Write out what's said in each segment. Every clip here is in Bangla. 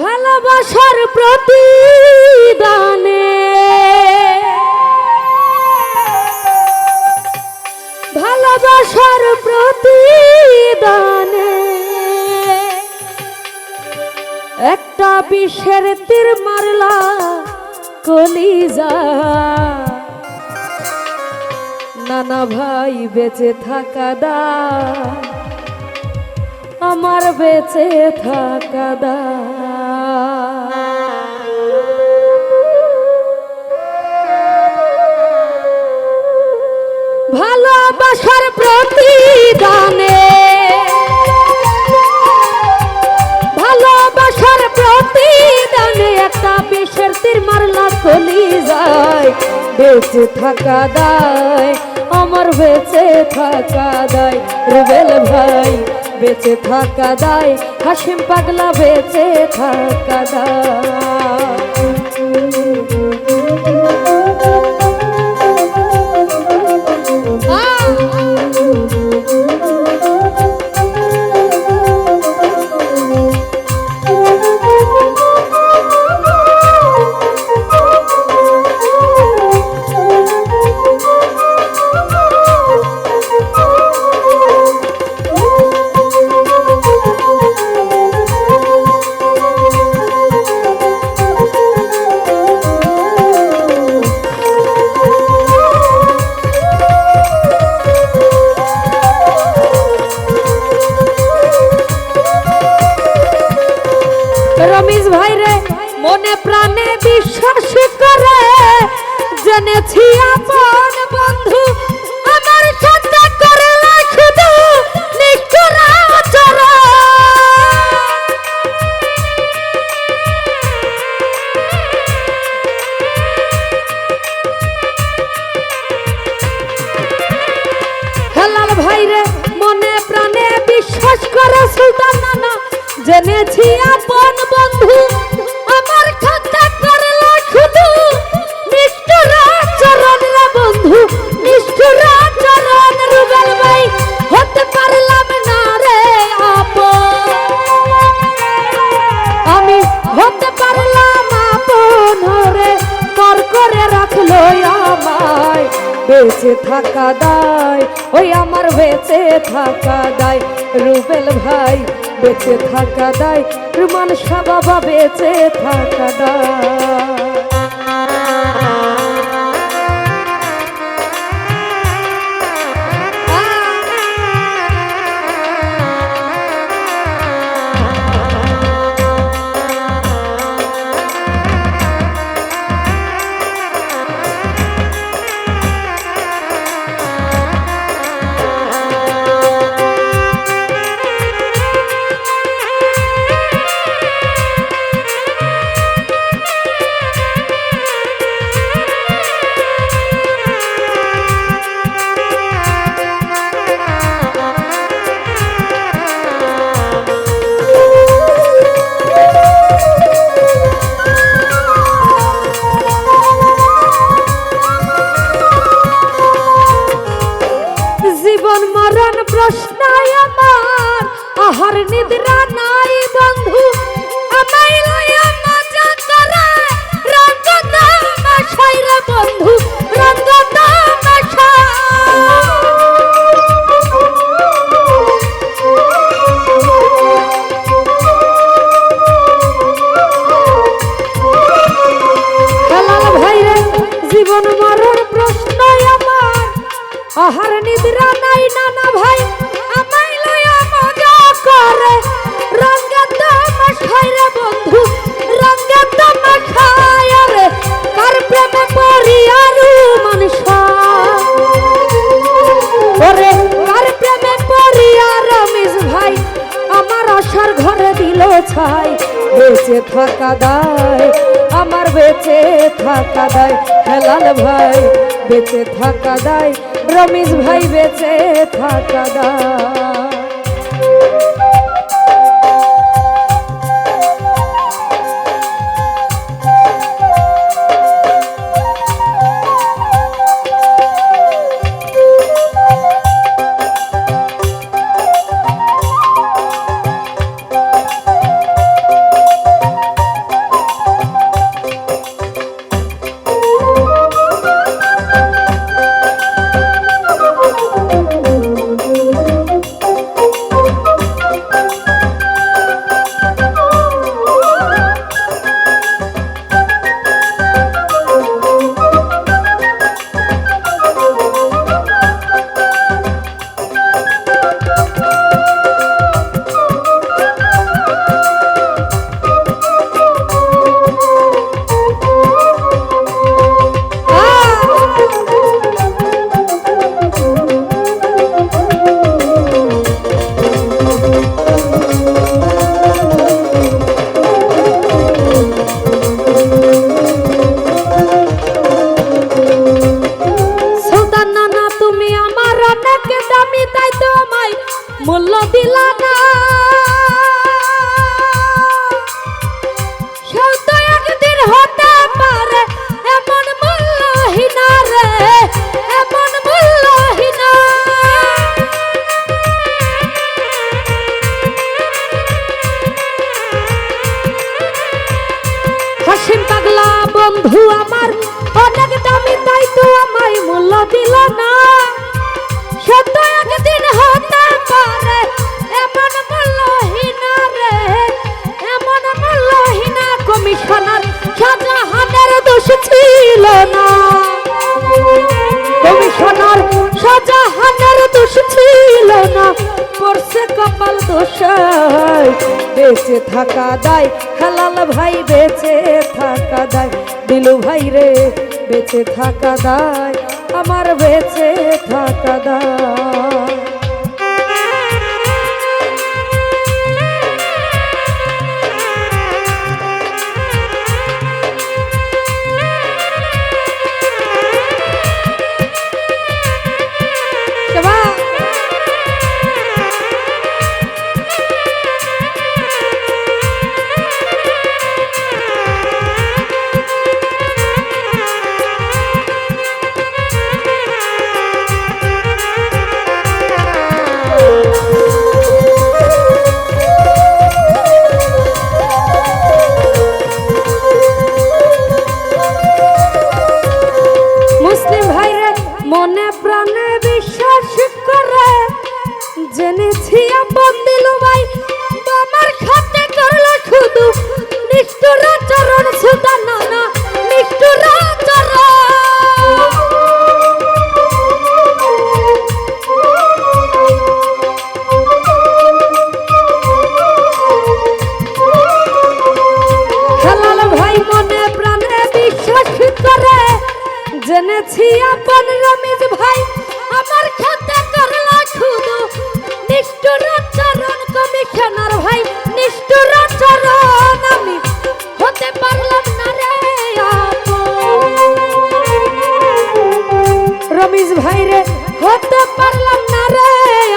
ভালোবাসার প্রতিদানে ভালোবাসার প্রতিদানে একটা বিষের তীর মারলা কলিজা। নানা ভাই বেঁচে থাকা দা আমার বেঁচে থাকা দা। ভালোবাসার প্রতিদানে ভালোবাসার প্রতিদানে একটা বিষের তীর মারলা কলিজায়। বেঁচে থাকা দায় আমার বেঁচে থাকা দায়। রুবেল ভাই বেঁচে থাকা দায়, হাসিম পাগলা বেঁচে থাকা দায়। রমেশ ভাই রে মনে প্রাণে বিশ্বাস করে জেনেছি আপন বন্ধু আমার সাথে করে শুধু নিষ্ঠুর আচরণ। হেলাল ভাই রে মনে প্রাণে বিশ্বাস করে সুলতান নানা জেনেছি আপন বন্ধু আমার খাতা করলা শুধু নিষ্ঠুর আচরণ রে বন্ধু নিষ্ঠুর আচরণ। রুবেল ভাই হতে পারলাম না রে আপন, আমি হতে পারলাম আপন রে কর করে রাখলো আমায়। বেঁচে থাকা দায় ওই আমার বেঁচে থাকা দায়। রুবেল ভাই বেঁচে থাকা দায়, রুমান শাহ বাবা বেঁচে থাকা দায়। জীবন মরণ প্রশ্ন আমার আহার নিদ্রা নাই বন্ধু আমায় লইয়া মজা করে রঙ্গ তামাশাই রে বন্ধু রঙ্গ তামাশা। হেলাল ভাই রে জীবন মরণ প্রশ্ন আমার আহার নিদ্রা নাই নানা ভাই আমায় লইয়া মজা করে রঙ্গে তামাশাই রে বন্ধু রঙ্গে তামাশাই। রে কার প্রেমে পড়িয়া রুমানসা ওরে কার প্রেমে পড়িয়া রমেশ ভাই আমার আশার ঘরে দিল ছাই। বেঁচে থাকা দায় আমার বেঁচে থাকা দায়। হেলাল ভাই বেঁচে থাকা দায়, রমেশ ভাই বেঁচে থাকা দায়। মূল্য দিলা না, সেও তো একদিন হতে পারে এমন মূল্যহীনা রে, এমন মূল্যহীনা। হাসিম পাগলা বন্ধু আমার অনেক দামি, তাই তো আমায় মূল্য দিল না। সে তো একদিন হতে পারে এমন মূল্যহীনা রে, এমন মূল্যহীনা। কমিশনার শাহজাহানের দোষ ছিল না, কমিশনার শাহজাহানের দোষ ছিল না, করছে কপাল দোষাই। বেঁচে থাকা দায় হেলাল ভাই, বেঁচে থাকা দায় দিলু ভাই রে, বেঁচে থাকা দায় আমার, বেঁচে থাকা দায়। মনে প্রাণে বিশ্বাস করে জেনেছি আপন দিলু ভাই, আমার খাতে করলো শুধু নিষ্ঠুর আচরণ, সুদা নানা নিষ্ঠুর আচরণ। হেলাল ভাই মনে প্রাণে বিশ্বাস করে জেনেছি আপন রমিজ ভাই, আমার খাতে করলো শুধু নিষ্ঠুর আচরণ। কমিশনার ভাই নিষ্ঠুর আচরণ, আমি হতে পারলাম না রে আপন। রমিজ ভাই রে হতে পারলাম না রে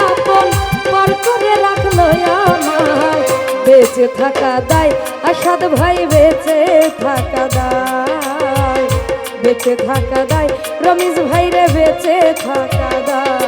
আপন, পর করে রাখলো আমায়। বেঁচে থাকা দায় আসাদ ভাই, বেঁচে থাকা দায়, বেঁচে থাকা দায় রমিজ ভাই রে, বেঁচে থাকা দায়।